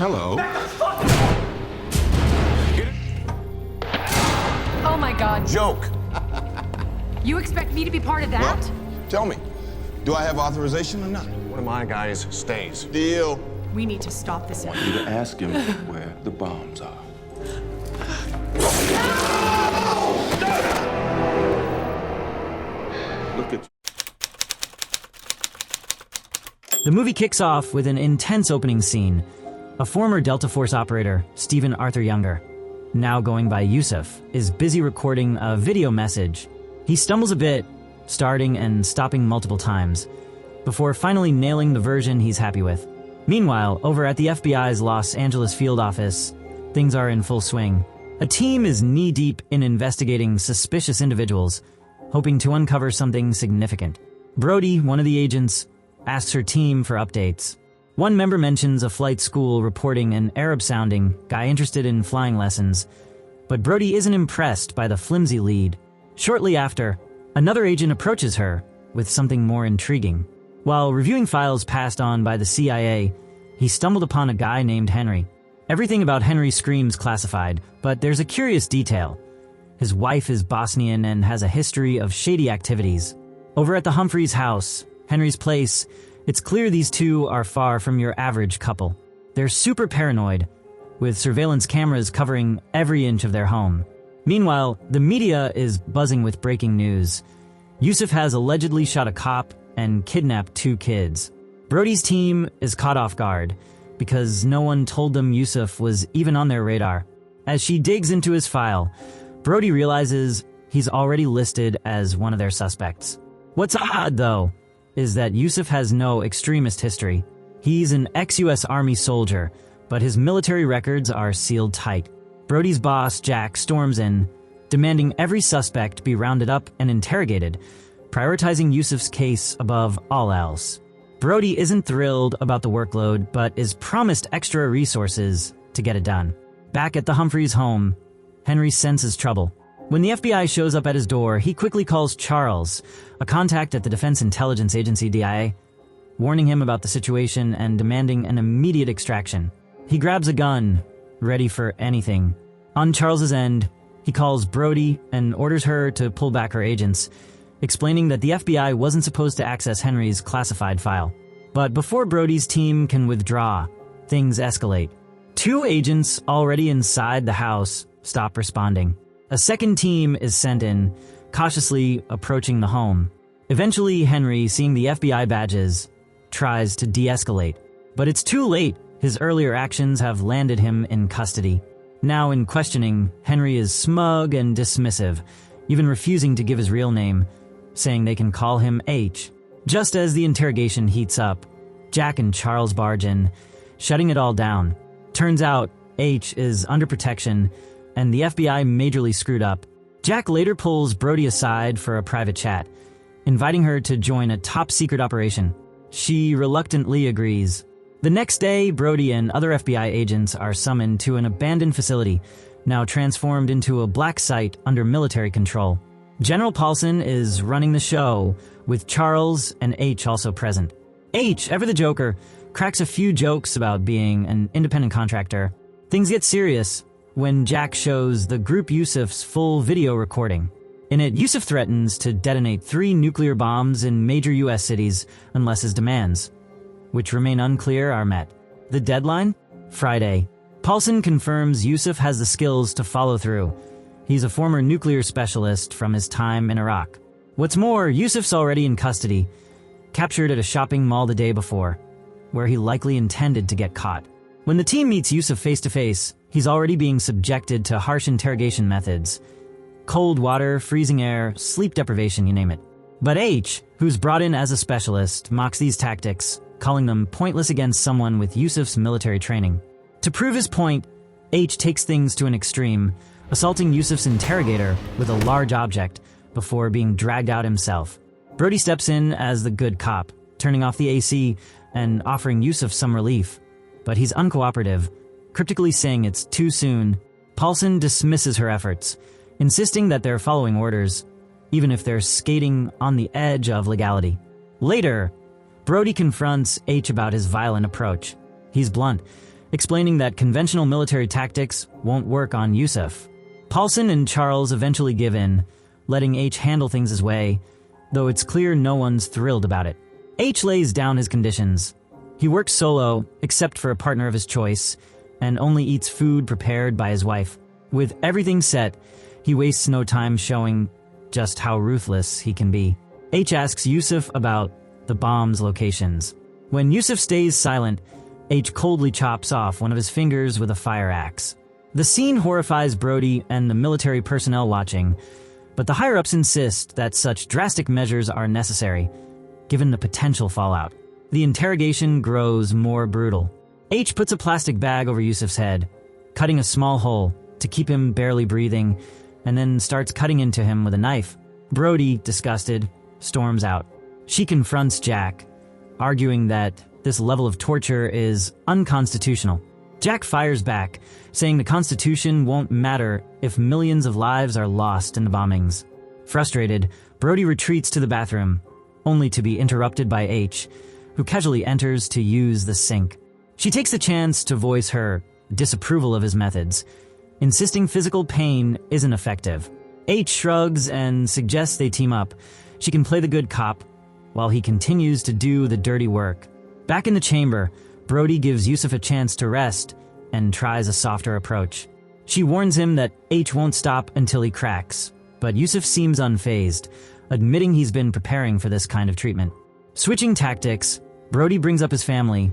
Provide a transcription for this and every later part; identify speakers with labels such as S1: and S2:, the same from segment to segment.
S1: Hello.
S2: Oh my God.
S1: Joke.
S2: You expect me to be part of that?
S1: Well, tell me, do I have authorization or not?
S3: One of my guys stays.
S1: Deal.
S2: We need to stop this.
S4: I want you to ask him where the bombs are. Look at
S5: The movie kicks off with an intense opening scene. A former Delta Force operator, Stephen Arthur Younger, now going by Yousef, is busy recording a video message. He stumbles a bit, starting and stopping multiple times, before finally nailing the version he's happy with. Meanwhile, over at the FBI's Los Angeles field office, things are in full swing. A team is knee-deep in investigating suspicious individuals, hoping to uncover something significant. Brody, one of the agents, asks her team for updates. One member mentions a flight school reporting an Arab-sounding guy interested in flying lessons, but Brody isn't impressed by the flimsy lead. Shortly after, another agent approaches her with something more intriguing. While reviewing files passed on by the CIA, he stumbled upon a guy named Henry. Everything about Henry screams classified, but there's a curious detail. His wife is Bosnian and has a history of shady activities. Over at the Humphreys' house, Henry's place, it's clear these two are far from your average couple. They're super paranoid, with surveillance cameras covering every inch of their home. Meanwhile, the media is buzzing with breaking news. Yousef has allegedly shot a cop and kidnapped 2 kids. Brody's team is caught off guard, because no one told them Yousef was even on their radar. As she digs into his file, Brody realizes he's already listed as one of their suspects. What's odd, though, is that Yousef has no extremist history. He's an ex-US Army soldier, but his military records are sealed tight. Brody's boss, Jack, storms in, demanding every suspect be rounded up and interrogated, prioritizing Yousef's case above all else. Brody isn't thrilled about the workload, but is promised extra resources to get it done. Back at the Humphreys' home, Henry senses trouble. When the FBI shows up at his door, he quickly calls Charles, a contact at the Defense Intelligence Agency DIA, warning him about the situation and demanding an immediate extraction. He grabs a gun, ready for anything. On Charles's end, he calls Brody and orders her to pull back her agents, explaining that the FBI wasn't supposed to access Henry's classified file. But before Brody's team can withdraw, things escalate. 2 agents already inside the house stop responding. A second team is sent in, cautiously approaching the home. Eventually, Henry, seeing the FBI badges, tries to de-escalate. But it's too late. His earlier actions have landed him in custody. Now in questioning, Henry is smug and dismissive, even refusing to give his real name, saying they can call him H. Just as the interrogation heats up, Jack and Charles barge in, shutting it all down. Turns out, H is under protection, and the FBI majorly screwed up. Jack later pulls Brody aside for a private chat, inviting her to join a top-secret operation. She reluctantly agrees. The next day, Brody and other FBI agents are summoned to an abandoned facility, now transformed into a black site under military control. General Paulson is running the show, with Charles and H also present. H, ever the Joker, cracks a few jokes about being an independent contractor. Things get serious when Jack shows the group Yousef's full video recording. In it, Yousef threatens to detonate 3 nuclear bombs in major US cities unless his demands, which remain unclear, are met. The deadline? Friday. Paulson confirms Yousef has the skills to follow through. He's a former nuclear specialist from his time in Iraq. What's more, Yousef's already in custody, captured at a shopping mall the day before, where he likely intended to get caught. When the team meets Yousef face-to-face, he's already being subjected to harsh interrogation methods. Cold water, freezing air, sleep deprivation, you name it. But H, who's brought in as a specialist, mocks these tactics, calling them pointless against someone with Yousef's military training. To prove his point, H takes things to an extreme, assaulting Yousef's interrogator with a large object before being dragged out himself. Brody steps in as the good cop, turning off the AC and offering Yousef some relief. But he's uncooperative, cryptically saying it's too soon. Paulson dismisses her efforts, insisting that they're following orders, even if they're skating on the edge of legality. Later, Brody confronts H about his violent approach. He's blunt, explaining that conventional military tactics won't work on Yousef. Paulson and Charles eventually give in, letting H handle things his way, though it's clear no one's thrilled about it. H lays down his conditions. He works solo, except for a partner of his choice, and only eats food prepared by his wife. With everything set, he wastes no time showing just how ruthless he can be. H asks Yousef about the bomb's locations. When Yousef stays silent, H coldly chops off one of his fingers with a fire axe. The scene horrifies Brody and the military personnel watching, but the higher-ups insist that such drastic measures are necessary, given the potential fallout. The interrogation grows more brutal. H puts a plastic bag over Yousef's head, cutting a small hole to keep him barely breathing, and then starts cutting into him with a knife. Brody, disgusted, storms out. She confronts Jack, arguing that this level of torture is unconstitutional. Jack fires back, saying the Constitution won't matter if millions of lives are lost in the bombings. Frustrated, Brody retreats to the bathroom, only to be interrupted by H, who casually enters to use the sink. She takes the chance to voice her disapproval of his methods, insisting physical pain isn't effective. H shrugs and suggests they team up. She can play the good cop, while he continues to do the dirty work. Back in the chamber, Brody gives Yousef a chance to rest and tries a softer approach. She warns him that H won't stop until he cracks, but Yousef seems unfazed, admitting he's been preparing for this kind of treatment. Switching tactics, Brody brings up his family,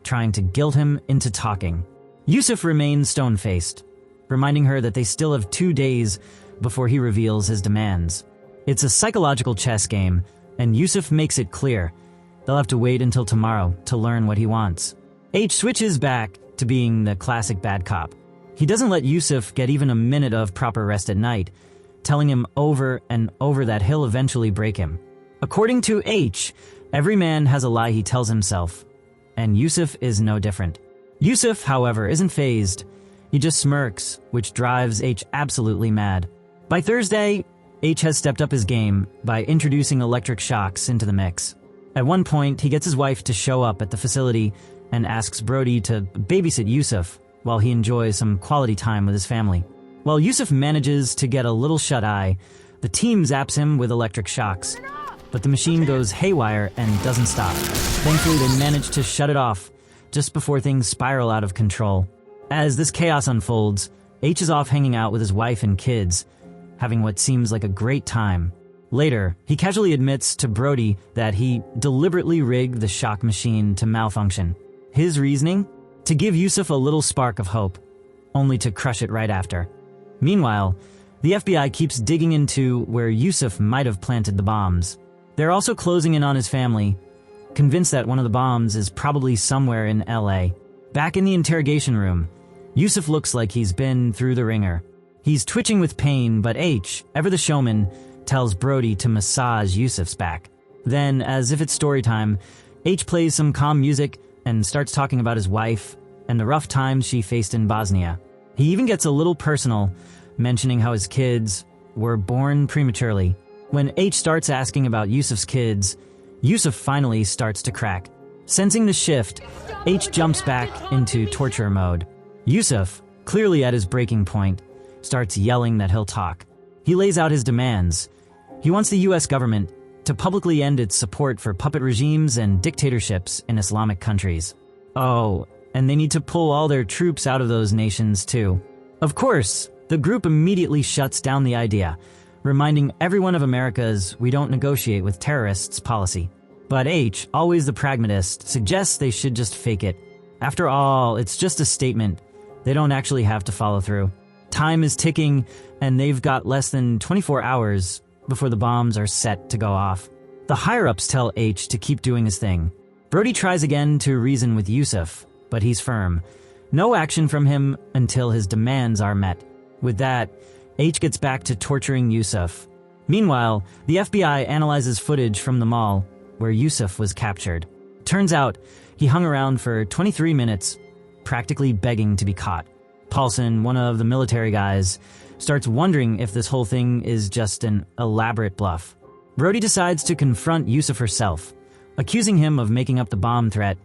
S5: trying to guilt him into talking. Yousef remains stone-faced, reminding her that they still have 2 days before he reveals his demands. It's a psychological chess game, and Yousef makes it clear they'll have to wait until tomorrow to learn what he wants. H switches back to being the classic bad cop. He doesn't let Yousef get even a minute of proper rest at night, telling him over and over that he'll eventually break him. According to H, every man has a lie he tells himself, and Yousef is no different. Yousef, however, isn't fazed. He just smirks, which drives H absolutely mad. By Thursday, H has stepped up his game by introducing electric shocks into the mix. At one point, he gets his wife to show up at the facility and asks Brody to babysit Yousef while he enjoys some quality time with his family. While Yousef manages to get a little shut-eye, the team zaps him with electric shocks, but the machine goes haywire and doesn't stop. Thankfully, they manage to shut it off just before things spiral out of control. As this chaos unfolds, H is off hanging out with his wife and kids, having what seems like a great time. Later, he casually admits to Brody that he deliberately rigged the shock machine to malfunction. His reasoning? To give Yousef a little spark of hope, only to crush it right after. Meanwhile, the FBI keeps digging into where Yousef might have planted the bombs. They're also closing in on his family, convinced that one of the bombs is probably somewhere in LA. Back in the interrogation room, Yousef looks like he's been through the ringer. He's twitching with pain, but H, ever the showman, tells Brody to massage Yousef's back. Then, as if it's story time, H plays some calm music and starts talking about his wife and the rough times she faced in Bosnia. He even gets a little personal, mentioning how his kids were born prematurely. When H starts asking about Yousef's kids, Yousef finally starts to crack. Sensing the shift, H jumps back into torture mode. Yousef, clearly at his breaking point, starts yelling that he'll talk. He lays out his demands. He wants the US government to publicly end its support for puppet regimes and dictatorships in Islamic countries. Oh, and they need to pull all their troops out of those nations too. Of course, the group immediately shuts down the idea, reminding everyone of America's "we don't negotiate with terrorists" policy. But H, always the pragmatist, suggests they should just fake it. After all, it's just a statement. They don't actually have to follow through. Time is ticking, and they've got less than 24 hours before the bombs are set to go off. The higher-ups tell H to keep doing his thing. Brody tries again to reason with Yousef, but he's firm. No action from him until his demands are met. With that, H gets back to torturing Yousef. Meanwhile, the FBI analyzes footage from the mall where Yousef was captured. Turns out, he hung around for 23 minutes, practically begging to be caught. Paulson, one of the military guys, starts wondering if this whole thing is just an elaborate bluff. Brody decides to confront Yousef herself, accusing him of making up the bomb threat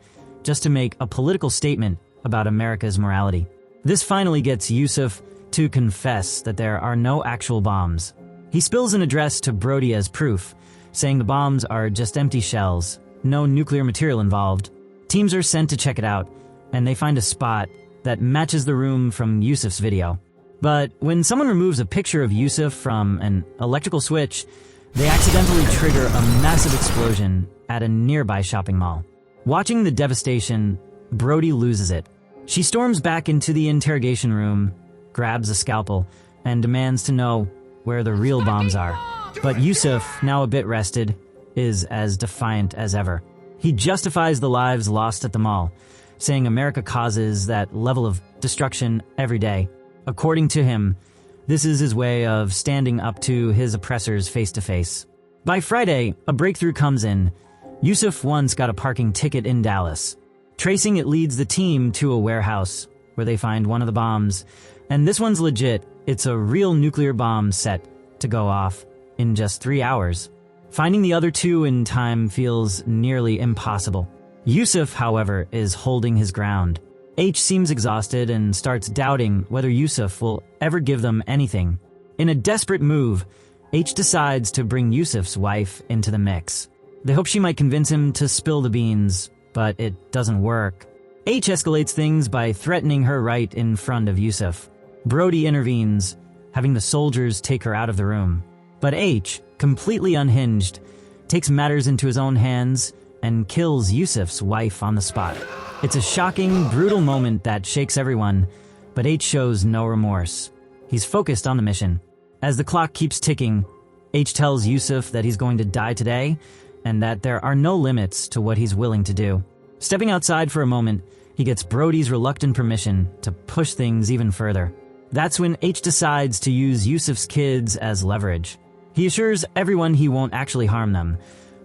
S5: just to make a political statement about America's morality. This finally gets Yousef to confess that there are no actual bombs. He spills an address to Brody as proof, saying the bombs are just empty shells, no nuclear material involved. Teams are sent to check it out, and they find a spot that matches the room from Yousef's video. But when someone removes a picture of Yousef from an electrical switch, they accidentally trigger a massive explosion at a nearby shopping mall. Watching the devastation, Brody loses it. She storms back into the interrogation room, grabs a scalpel, and demands to know where the real bombs are. But Yousef, now a bit rested, is as defiant as ever. He justifies the lives lost at the mall, saying America causes that level of destruction every day. According to him, this is his way of standing up to his oppressors face to face. By Friday, a breakthrough comes in. Yousef once got a parking ticket in Dallas. Tracing it leads the team to a warehouse, where they find one of the bombs. And this one's legit. It's a real nuclear bomb set to go off in just 3 hours. Finding the other two in time feels nearly impossible. Yousef, however, is holding his ground. H seems exhausted and starts doubting whether Yousef will ever give them anything. In a desperate move, H decides to bring Yousef's wife into the mix. They hope she might convince him to spill the beans, but it doesn't work. H escalates things by threatening her right in front of Yousef. Brody intervenes, having the soldiers take her out of the room. But H, completely unhinged, takes matters into his own hands and kills Yousef's wife on the spot. It's a shocking, brutal moment that shakes everyone, but H shows no remorse. He's focused on the mission. As the clock keeps ticking, H tells Yousef that he's going to die today and that there are no limits to what he's willing to do. Stepping outside for a moment, he gets Brody's reluctant permission to push things even further. That's when H decides to use Yousef's kids as leverage. He assures everyone he won't actually harm them,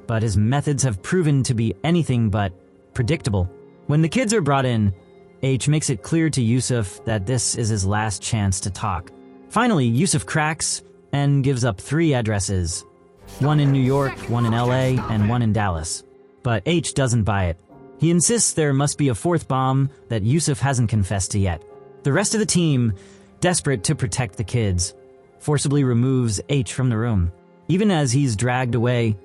S5: but his methods have proven to be anything but predictable. When the kids are brought in, H makes it clear to Yousef that this is his last chance to talk. Finally, Yousef cracks and gives up 3 addresses. One in New York, one in LA, and one in Dallas. But H doesn't buy it. He insists there must be a 4th bomb that Yousef hasn't confessed to yet. The rest of the team, desperate to protect the kids, forcibly removes H from the room. Even as he's dragged away,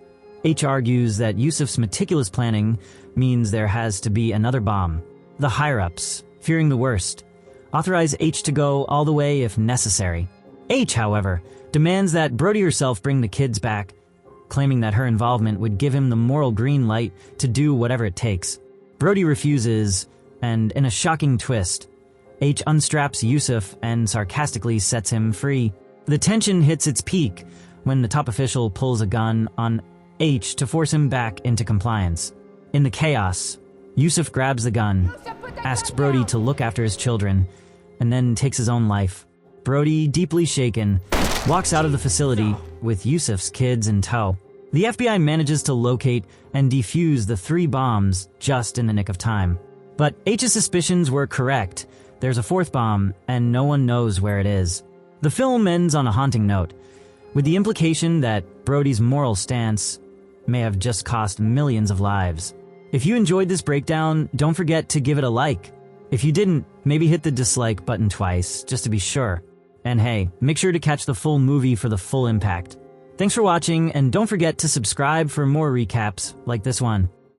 S5: H argues that Yousef's meticulous planning means there has to be another bomb. The higher-ups, fearing the worst, authorize H to go all the way if necessary. H, however, demands that Brody herself bring the kids back, claiming that her involvement would give him the moral green light to do whatever it takes. Brody refuses, and in a shocking twist, H unstraps Yousef and sarcastically sets him free. The tension hits its peak when the top official pulls a gun on H to force him back into compliance. In the chaos, Yousef grabs the gun, asks Brody to look after his children, and then takes his own life. Brody, deeply shaken, walks out of the facility with Yousef's kids in tow. The FBI manages to locate and defuse the 3 bombs just in the nick of time. But H's suspicions were correct. There's a 4th bomb, and no one knows where it is. The film ends on a haunting note, with the implication that Brody's moral stance may have just cost millions of lives. If you enjoyed this breakdown, don't forget to give it a like. If you didn't, maybe hit the dislike button twice, just to be sure. And hey, make sure to catch the full movie for the full impact. Thanks for watching, and don't forget to subscribe for more recaps like this one.